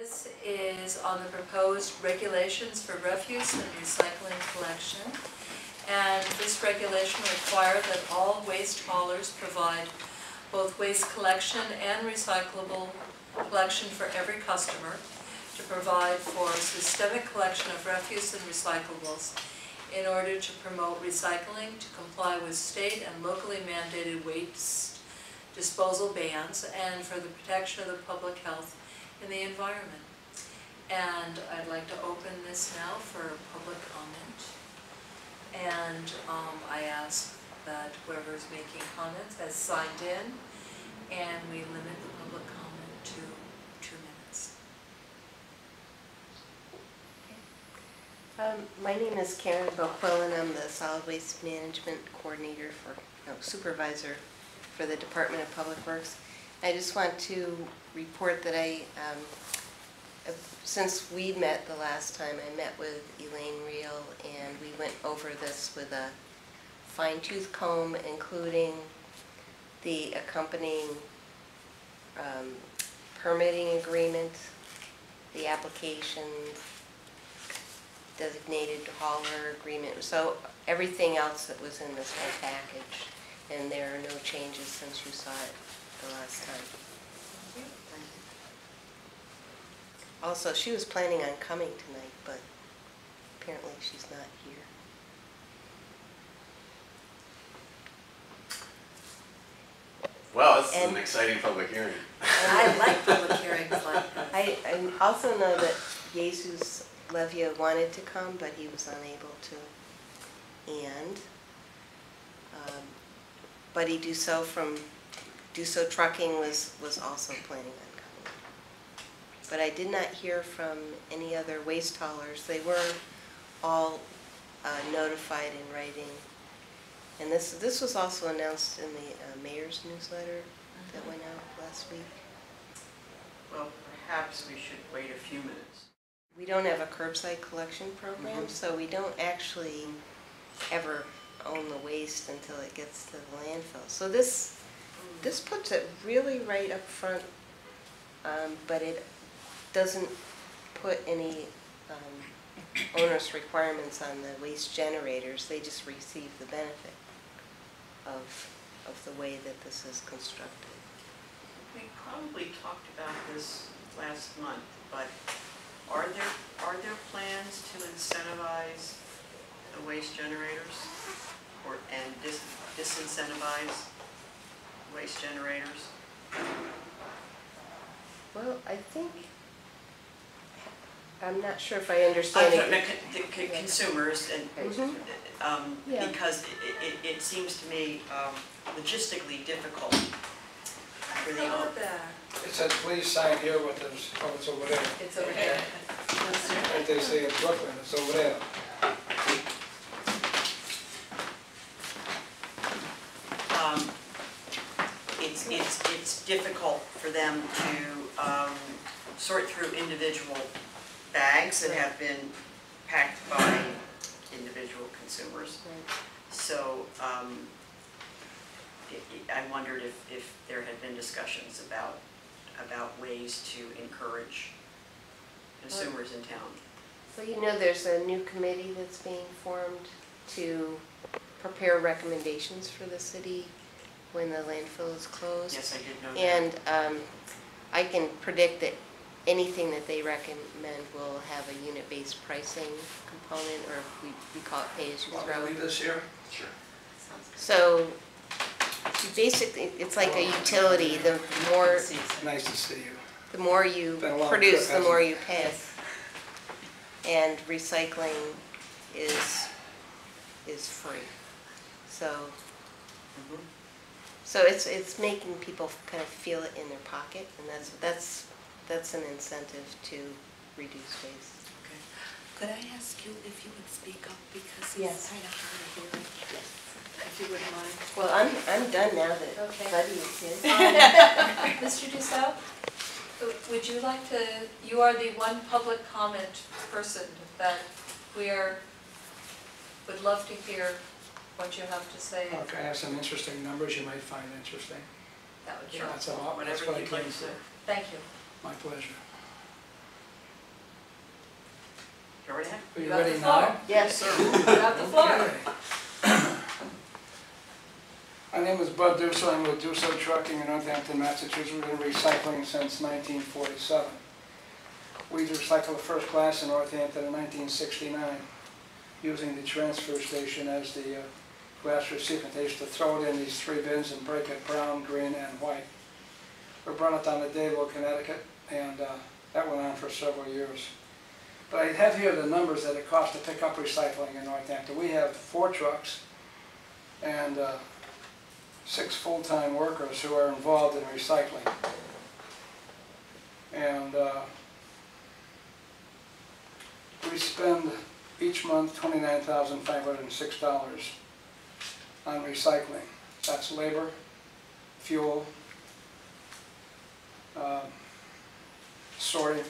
This is on the proposed regulations for refuse and recycling collection. And this regulation requires that all waste haulers provide both waste collection and recyclable collection for every customer, to provide for systemic collection of refuse and recyclables in order to promote recycling, to comply with state and locally mandated waste disposal bans, and for the protection of the public health and the environment. And I'd like to open this now for public comment. And I ask that whoever's making comments has signed in, and we limit the public comment to 2 minutes. My name is Karen Boquillan. I'm the Solid Waste Management Coordinator Supervisor for the Department of Public Works. I just want to report that since we met the last time, I met with Elaine Reel, and we went over this with a fine-tooth comb, including the accompanying permitting agreement, the application, designated hauler agreement, so everything else that was in this whole package. And there are no changes since you saw it the last time. Also, she was planning on coming tonight, but apparently she's not here. Well, this is an exciting public hearing. I like public hearings like this. I also know that Jesus Levia wanted to come, but he was unable to. And Buddy Dusso Trucking was also planning on coming. But I did not hear from any other waste haulers. They were all notified in writing. And this was also announced in the mayor's newsletter that went out last week. Well, perhaps we should wait a few minutes. We don't have a curbside collection program, so we don't actually ever own the waste until it gets to the landfill. So this puts it really right up front, but it doesn't put any onerous requirements on the waste generators. They just receive the benefit of the way that this is constructed. We probably talked about this last month, but are there plans to incentivize the waste generators and disincentivize waste generators? Well, I think, I'm not sure if I understand it. The consumers, and Yeah. because it seems to me logistically difficult for the owner. It says, please sign here with this, oh, it's over there. It's over here. Like they say in Brooklyn, it's over there. It's difficult for them to sort through individual bags that have been packed by individual consumers. Right. So I wondered if there had been discussions about ways to encourage consumers in town. Well, you know, there's a new committee that's being formed to prepare recommendations for the city when the landfill is closed. Yes, I did know that. And I can predict that anything that they recommend will have a unit-based pricing component, or we call it pay-as-you-throw. Want me to leave this here? Sure. So basically, it's like a utility. The more Nice to see you. you Been a long produce, trip, the more hasn't you pay. And recycling is free. So it's making people kind of feel it in their pocket, and that's an incentive to reduce waste. Okay. Could I ask you if you would speak up, because Yes. it's kind of hard to hear it, if you wouldn't mind. Well, I'm done now that Okay. Buddy is here. Mr. Dusso, would you like to, you are the one public comment person that would love to hear what you have to say. Okay, I have some interesting numbers you might find interesting. That would be Sure. awesome. That's Whatever what I you'd came like to for. say. Thank you. My pleasure. Are you got the ready floor. now? Yes. Sir, You got the floor. Okay. My name is Bud Duso. I'm with Duso Trucking in Northampton, Massachusetts. We've been recycling since 1947. We recycled the first glass in Northampton in 1969, using the transfer station as the glass recipient. They used to throw it in these 3 bins and break it brown, green, and white. We brought it down to Dadeville, Connecticut, and that went on for several years. But I have here the numbers that it costs to pick up recycling in Northampton. We have 4 trucks and 6 full-time workers who are involved in recycling. And we spend each month $29,506 on recycling. That's labor, fuel, sorting.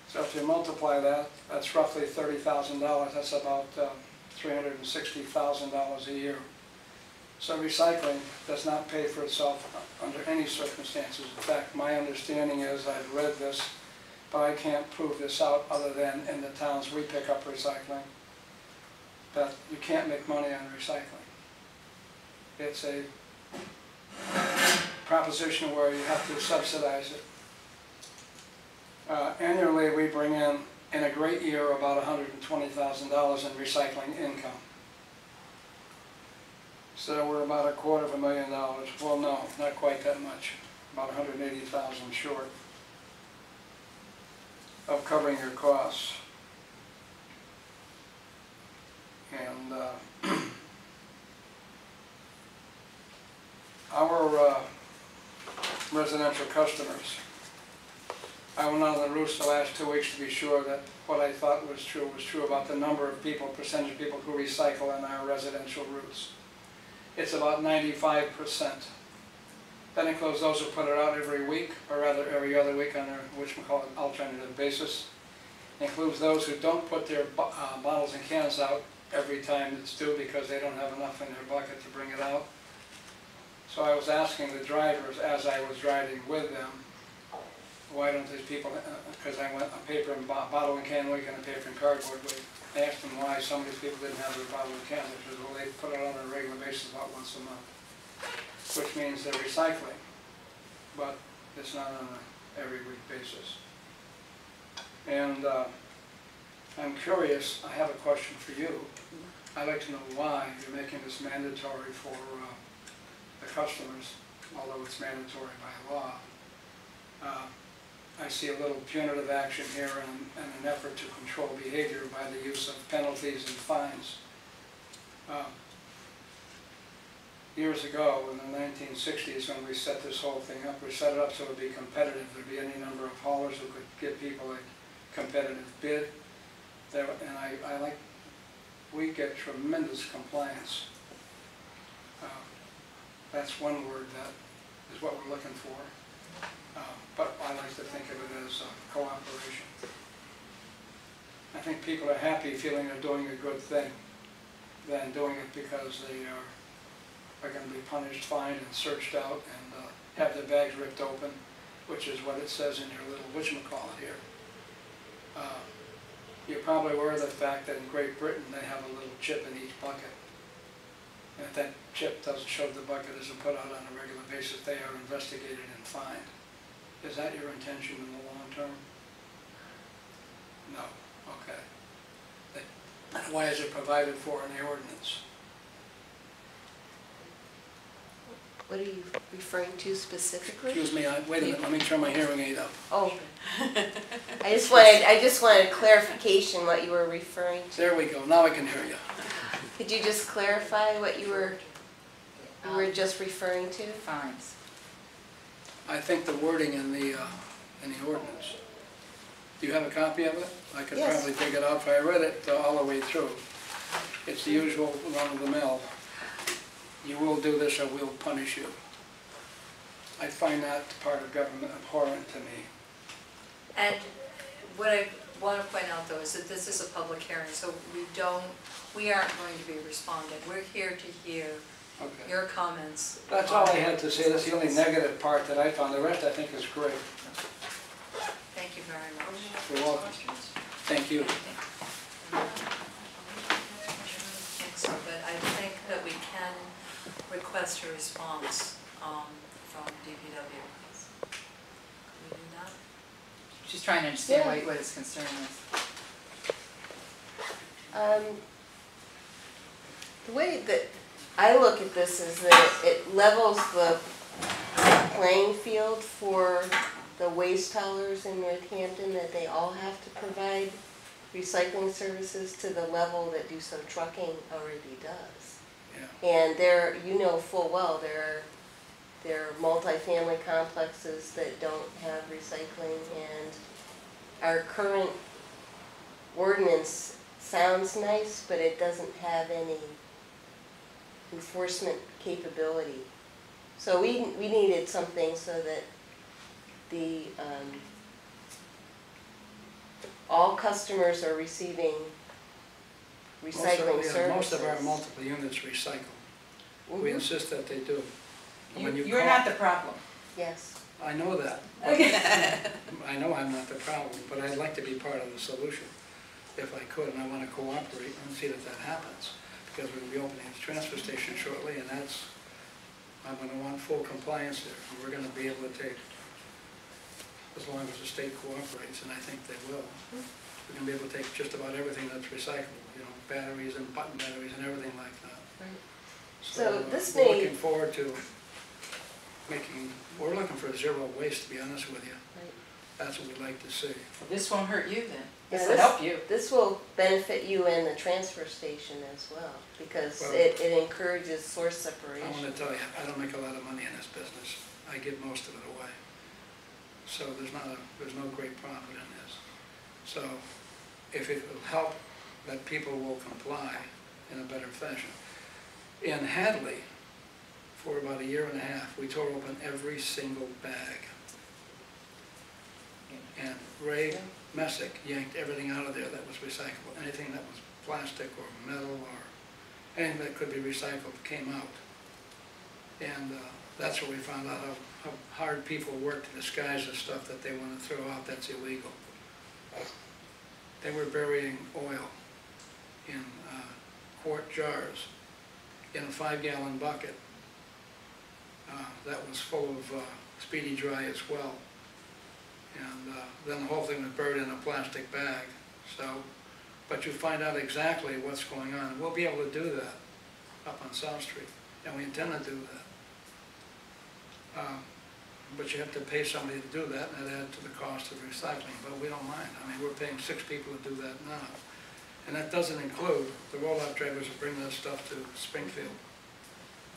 So if you multiply that, that's roughly $30,000. That's about $360,000 a year. So recycling does not pay for itself under any circumstances. In fact, my understanding is, I've read this, but I can't prove this out other than in the towns we pick up recycling, that you can't make money on recycling. It's a proposition where you have to subsidize it. Annually, we bring in a great year, about $120,000 in recycling income. So we're about $250,000. Well, no, not quite that much. About $180,000 short of covering your costs. And our residential customers, I went on the routes the last 2 weeks to be sure that what I thought was true about the number of people, percentage of people who recycle in our residential routes. It's about 95%. That includes those who put it out every week, or rather every other week on a whatchamacallit alternative basis. It includes those who don't put their bottles and cans out every time it's due because they don't have enough in their bucket to bring it out. So I was asking the drivers as I was driving with them, why don't these people, because I went a paper and bottle and can week and a paper and cardboard week. I asked them why some of these people didn't have their bottle and cans. They said, well, they put it on a regular basis about once a month, which means they're recycling, but it's not on an every week basis. And I'm curious, I have a question for you. I'd like to know why you're making this mandatory for the customers, although it's mandatory by law. I see a little punitive action here and an effort to control behavior by the use of penalties and fines. Years ago, in the 1960s, when we set this whole thing up, we set it up so it would be competitive. There'd be any number of haulers who could give people a competitive bid. We get tremendous compliance. That's one word that is what we're looking for. But I like to think of it as cooperation. I think people are happy feeling they're doing a good thing than doing it because they are going to be punished, fined, and searched out and have their bags ripped open, which is what it says in your little whatchamacallit here. You're probably aware of the fact that in Great Britain they have a little chip in each bucket. And if that chip doesn't show the bucket isn't put out on a regular basis, they are investigated and fined. Is that your intention in the long term? No. Okay. Why is it provided for in the ordinance? What are you referring to specifically? Excuse me, wait a minute, let me turn my hearing aid up. Oh, I just wanted clarification what you were referring to. There we go, now I can hear you. Could you just clarify what you were just referring to? Fines. I think the wording in the ordinance. Do you have a copy of it? I could Yes. probably dig it out if I read it all the way through. It's the usual run-of-the-mill. You will do this or we'll punish you. I find that part of government abhorrent to me. And what I want to point out though is that this is a public hearing, so we aren't going to be responding. We're here to hear Okay. your comments. That's all I had to say. That's the only negative part that I found. The rest I think is great. Thank you very much. You're welcome. Thank you. I don't think so, but I think that we can request a response from DPW. Can we do that? She's trying to understand Yeah. what his concern is. The way that I look at this is that it levels the playing field for the waste haulers in Northampton, that they all have to provide recycling services to the level that Do So Trucking already does. Yeah. And there, you know full well, there are multifamily complexes that don't have recycling, and our current ordinance sounds nice, but it doesn't have any enforcement capability. So we needed something so that the, all customers are receiving recycling services. Most of our multiple units recycle. We Mhm. insist that they do. When you You're call- not the problem. Yes. I know that. I know I'm not the problem, but I'd like to be part of the solution if I could, and I want to cooperate and see that that happens. Because we'll be opening a transfer station shortly, and that's, I'm going to want full compliance there. And we're going to be able to take, as long as the state cooperates, and I think they will, we're going to be able to take just about everything that's recyclable, you know, batteries and button batteries and everything like that. Right. So this we're may- looking forward to we're looking for zero waste, to be honest with you. Right. That's what we'd like to see. Well, this won't hurt you then. Yeah, This will help you. This will benefit you and the transfer station as well, because Well- it encourages source I separation. want to tell you, I don't make a lot of money in this business. I give most of it away. So there's no great profit in this. So if it will help that people will comply in a better fashion. In Hadley, for about a year and a half, we tore open every single bag. And Ray Messick yanked everything out of there that was recyclable. Anything that was plastic or metal or anything that could be recycled came out. And that's where we found out how hard people work to disguise the stuff that they want to throw out that's illegal. They were burying oil in quart jars in a 5-gallon bucket that was full of Speedy Dry as well. And then the whole thing was buried in a plastic bag. So, but you find out exactly what's going on. We'll be able to do that up on South Street, and we intend to do that. But you have to pay somebody to do that, and that adds to the cost of recycling, but we don't mind. I mean, we're paying 6 people to do that now. And that doesn't include the roll-out drivers who bring this stuff to Springfield.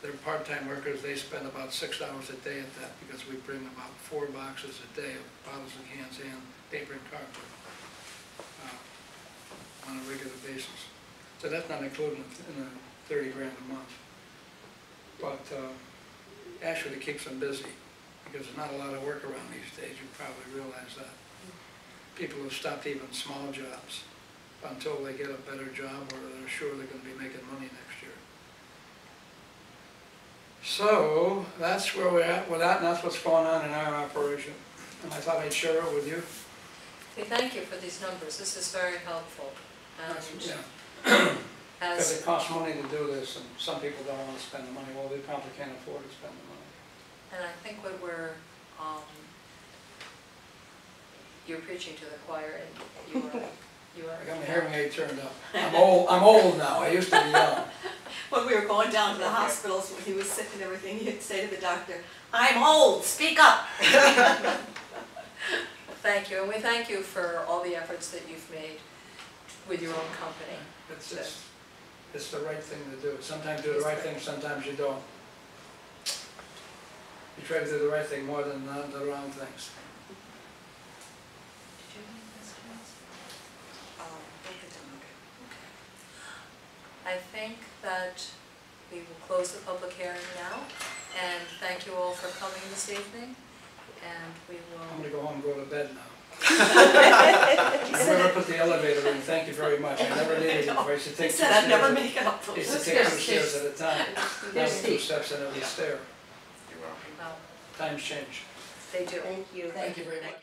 They're part-time workers, they spend about 6 hours a day at that, because we bring about 4 boxes a day of bottles and cans and paper and cardboard on a regular basis. So that's not included in the 30 grand a month. But actually it keeps them busy, because there's not a lot of work around these days, you probably realize that. People have stopped even small jobs until they get a better job or they're sure they're going to be making money next year. So that's where we're at with that, and that's what's going on in our operation. And I thought I'd share it with you. Okay, thank you for these numbers, this is very helpful. And Yeah. Because as, it costs money to do this, and some people don't want to spend the money. Well, they probably can't afford to spend the money. and I think what you're preaching to the choir, and you are. I got my hearing aid turned up. I'm old now. I used to be young. When we were going down to the hospitals, when he was sick and everything, he'd say to the doctor, "I'm old, speak up." Thank you, and we thank you for all the efforts that you've made with your own company. It's the right thing to do. Sometimes do the right thing, sometimes you don't. You try to do the right thing more than the wrong things. Did you have any questions? I think that we will close the public hearing now, and thank you all for coming this evening, and we I'm will. going to go home and go to bed now. I never put the elevator in. Thank you very much. I never needed it. I used to He take 2 said, "I'd never stairs. make it up." I used to take 2 stairs at a time. Now 2 steps in every stair. You're welcome. Well, Times change. they do. Thank you. Thank you very much.